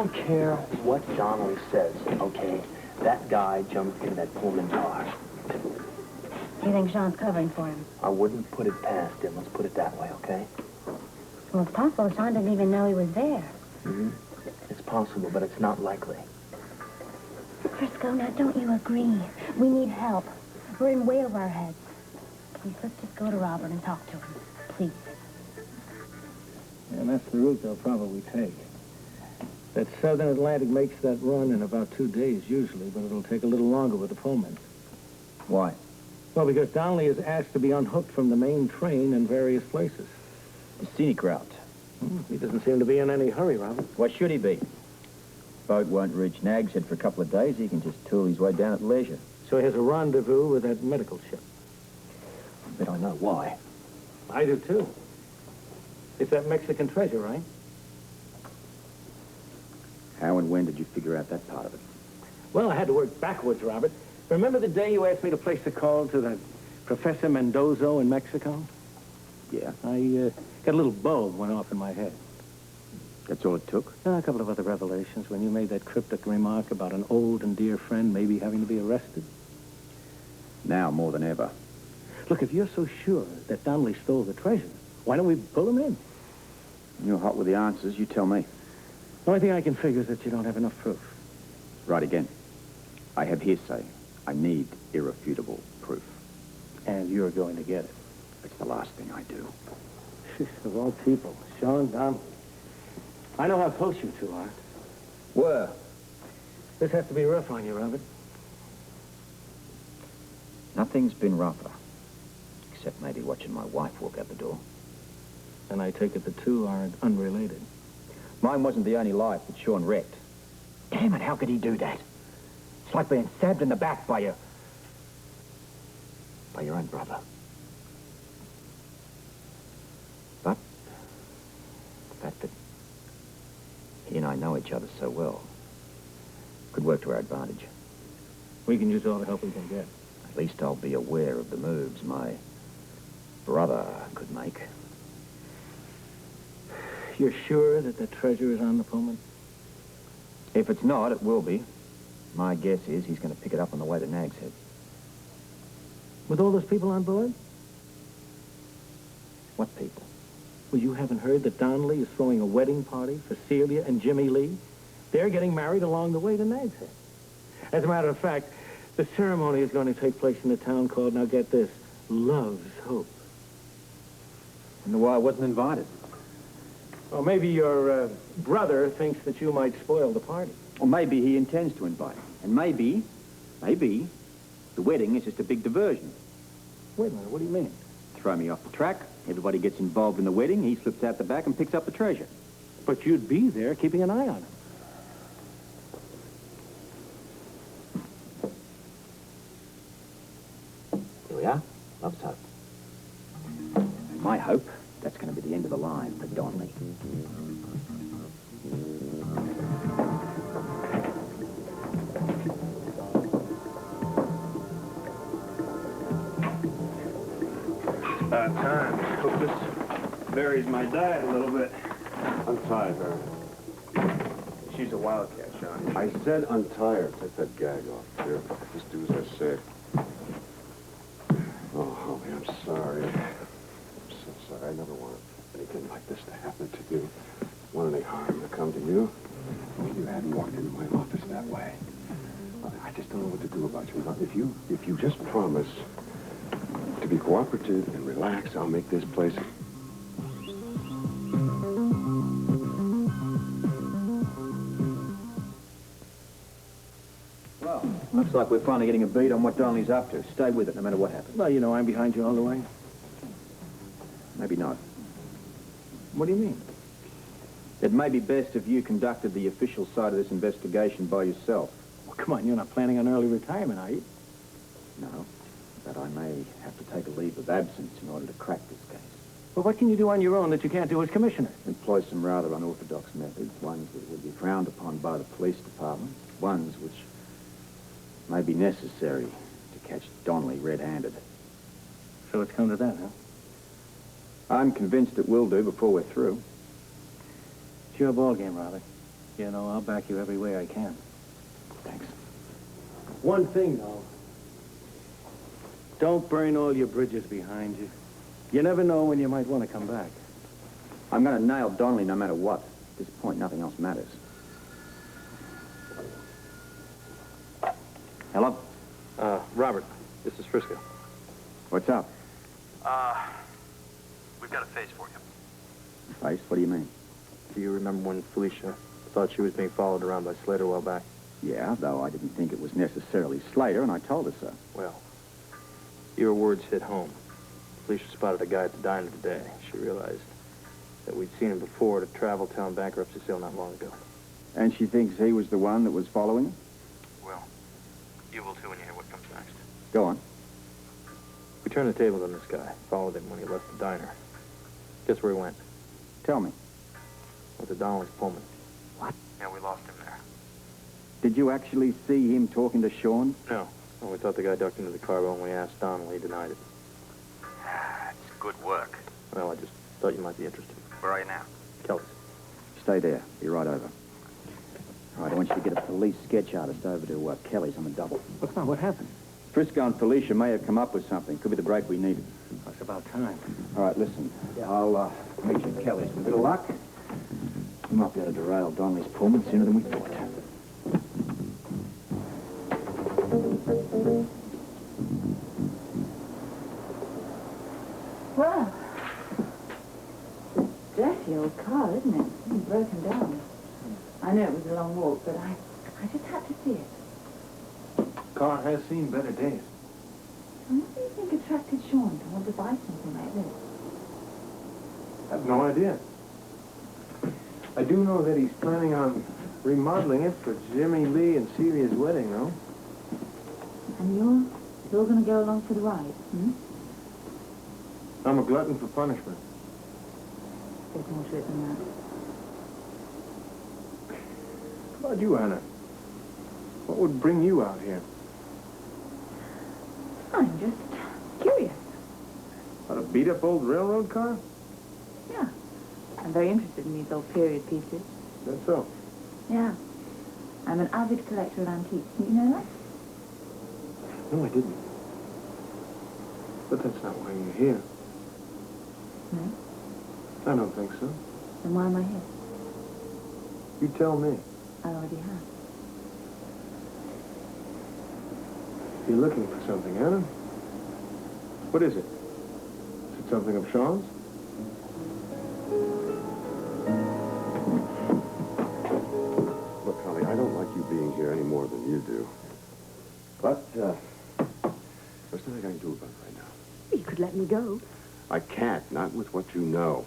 don't care what Donnelly says, okay? That guy jumped in that Pullman car. You think Sean's covering for him? I wouldn't put it past him. Let's put it that way, okay? Well, it's possible Sean didn't even know he was there. Mm-hmm. It's possible, but it's not likely. Frisco, now don't you agree? We need help. We're in way over our heads. Please, let's just go to Robert and talk to him. Please. And that's the route they'll probably take. That Southern Atlantic makes that run in about 2 days, usually, but it'll take a little longer with the Pullman. Why? Well, because Donnelly is asked to be unhooked from the main train in various places. The scenic route. He doesn't seem to be in any hurry, Robert. What should he be? Boat won't reach Nag's Head for a couple of days. He can just tool his way down at leisure. So he has a rendezvous with that medical ship. But I know why. I do, too. It's that Mexican treasure, right? How and when did you figure out that part of it? Well, I had to work backwards, Robert. Remember the day you asked me to place a call to that Professor Mendoza in Mexico? Yeah. I got a little bulb went off in my head. That's all it took? A couple of other revelations when you made that cryptic remark about an old and dear friend maybe having to be arrested. Now more than ever. Look, if you're so sure that Donnelly stole the treasure, why don't we pull him in? You're hot with the answers. You tell me. The only thing I can figure is that you don't have enough proof. Right again. I have hearsay. I need irrefutable proof. And you're going to get it. It's the last thing I do. Of all people, Sean, I know how close you two are. Where? This has to be rough on you, Robert. Nothing's been rougher. Except maybe watching my wife walk out the door. And I take it the two aren't unrelated. Mine wasn't the only life that Sean wrecked. Damn it, how could he do that? It's like being stabbed in the back by your own brother. But the fact that he and I know each other so well could work to our advantage. We can use all the help we can get. At least I'll be aware of the moves my brother could make. You're sure that the treasure is on the Pullman? If it's not, it will be. My guess is he's going to pick it up on the way to Nag's Head. With all those people on board? What people? Well, you haven't heard that Donnelly is throwing a wedding party for Celia and Jimmy Lee? They're getting married along the way to Nag's Head. As a matter of fact, the ceremony is going to take place in a town called, now get this, Love's Hope. Wonder why I wasn't invited. Well, maybe your brother thinks that you might spoil the party. Or maybe he intends to invite me. And maybe, the wedding is just a big diversion. Wait a minute, what do you mean? Throw me off the track, everybody gets involved in the wedding, he slips out the back and picks up the treasure. But you'd be there keeping an eye on him. Here we are, Love's Hope. And my hope, that's going to be the end of the line for Donnelly. About time. Hope this varies my diet a little bit. Untie her. She's a wildcat, Sean. I said untie her. Take that gag off, dear. Just do as I say. Oh, Holly, I'm sorry. I'm so sorry. I never wanted anything like this to happen to you. Want any harm to come to you? You hadn't walked into my office that way. I just don't know what to do about you. If you just promise to be cooperative and relax, I'll make this place... Well, looks like we're finally getting a beat on what Donnelly's up to. Stay with it, no matter what happens. Well, you know I'm behind you all the way. Maybe not. What do you mean? It may be best if you conducted the official side of this investigation by yourself. Well, come on, you're not planning on early retirement, are you? No, but I may have to take a leave of absence in order to crack this case. Well, what can you do on your own that you can't do as commissioner? Employ some rather unorthodox methods, ones that would be frowned upon by the police department, ones which may be necessary to catch Donnelly red-handed. So it's come to that, huh? I'm convinced it will do before we're through. It's your ball game, Robert. You know, I'll back you every way I can. Thanks. One thing, though. Don't burn all your bridges behind you. You never know when you might want to come back. I'm going to nail Donnelly no matter what. At this point, nothing else matters. Hello? Robert, this is Frisco. What's up? We've got a face for you. Face? What do you mean? Do you remember when Felicia thought she was being followed around by Slater a while back? Yeah, though I didn't think it was necessarily Slater, and I told her so. Well, your words hit home. Felicia spotted a guy at the diner today. She realized that we'd seen him before at a travel town bankruptcy sale not long ago. And she thinks he was the one that was following her? Well, you will too when you hear what comes next. Go on. We turned the tables on this guy, followed him when he left the diner. Guess where he went? Tell me. Went to Donnelly's Pullman. What? Yeah, we lost him there. Did you actually see him talking to Sean? No. Well, we thought the guy ducked into the car, but when we asked Donnelly, he denied it. It's good work. Well, I just thought you might be interested. Where are you now? Kelly's. Stay there. Be right over. All right, I want you to get a police sketch artist over to Kelly's on the double. What's on? What happened? Frisco and Felicia may have come up with something. Could be the break we needed. It's about time. All right, listen. I'll meet you at Kelly's. With a bit of luck, we might be able to derail Donnelly's Pullman sooner than we thought. Well, it's a dirty old car, isn't it? It's broken down. I know it was a long walk, but I just had to see it. Car has seen better days. And what do you think attracted Sean to want to buy something like this? I have no idea. I do know that he's planning on remodeling it for Jimmy Lee and Celia's wedding, though. And you're going to go along for the ride, hmm? I'm a glutton for punishment. There's more to it than that. How about you, Anna? What would bring you out here? I'm just curious. About a beat-up old railroad car? Yeah. I'm very interested in these old period pieces. That's so. Yeah. I'm an avid collector of antiques. Didn't you know that? No, I didn't. But that's not why you're here. No? I don't think so. Then why am I here? You tell me. I already have. You're looking for something, Anna. What is it? Is it something of Sean's? Look, Holly, I don't like you being here any more than you do. But, there's nothing I can do about it right now. You could let me go. I can't, not with what you know.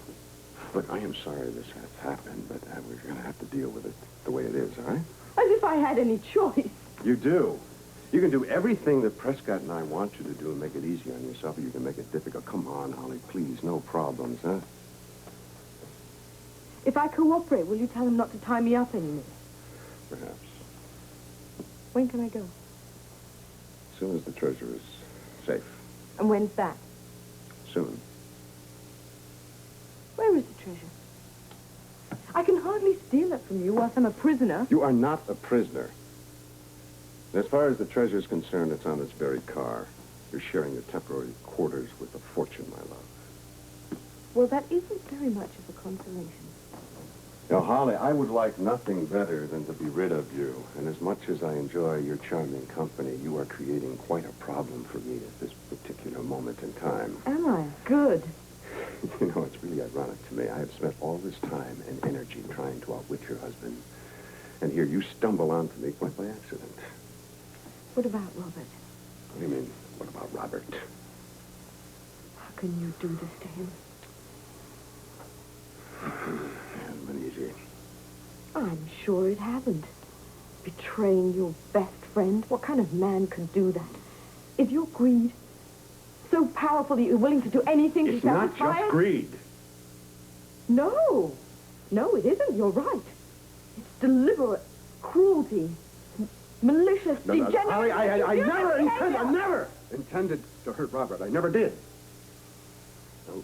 Look, I am sorry this has happened, but we're going to have to deal with it the way it is, all right? As if I had any choice. You do. You can do everything that Prescott and I want you to do and make it easy on yourself, or you can make it difficult. Come on, Holly, please, no problems, huh? If I cooperate, will you tell him not to tie me up anymore? Perhaps. When can I go? As soon as the treasure is safe. And when's that? Soon. Where is the treasure? I can hardly steal it from you whilst I'm a prisoner. You are not a prisoner. As far as the treasure is concerned, it's on this very car. You're sharing your temporary quarters with a fortune, my love. Well, that isn't very much of a consolation. Now, Holly, I would like nothing better than to be rid of you. And as much as I enjoy your charming company, you are creating quite a problem for me at this particular moment in time. Am I? Good. You know, it's really ironic to me. I have spent all this time and energy trying to outwit your husband. And here you stumble onto me quite by accident. What about Robert? What do you mean, what about Robert? How can you do this to him? Hasn't been easy. I'm sure it hasn't. Betraying your best friend? What kind of man could do that? Is your greed so powerful that you're willing to do anything to It's not satisfy just it? greed. No. No, it isn't. You're right. It's deliberate cruelty. Malicious, degenerate... Holly, I never intended to hurt Robert. I never did. No.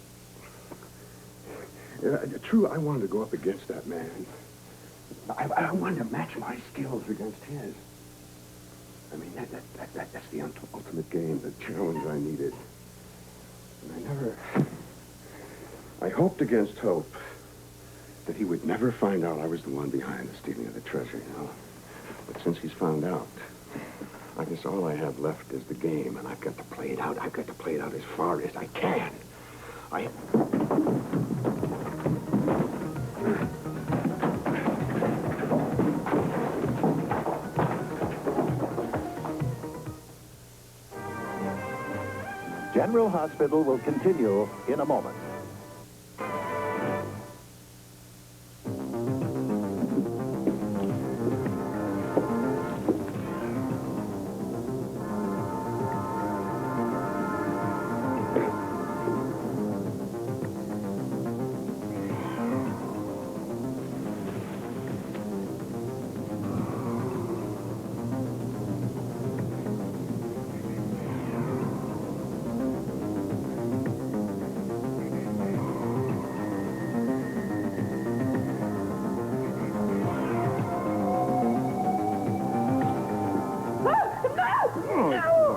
True, I wanted to go up against that man. I wanted to match my skills against his. I mean, that's the ultimate game, the challenge I needed. And I hoped against hope that he would never find out I was the one behind the stealing of the treasure, you know. But since he's found out, I guess all I have left is the game, and I've got to play it out. I've got to play it out as far as I can. General Hospital will continue in a moment.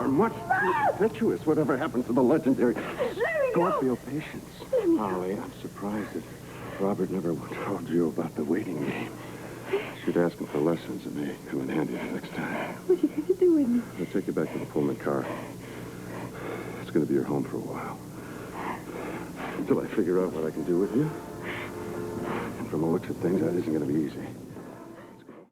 Much too impetuous. Whatever happened to the legendary Scorpio patience? Holly, I'm surprised that Robert never told you about the waiting game. Should ask him for lessons. It may come in handy next time. What are you going to do with me? I'll take you back to the Pullman car. It's going to be your home for a while. Until I figure out what I can do with you. And from the looks of things, that isn't going to be easy.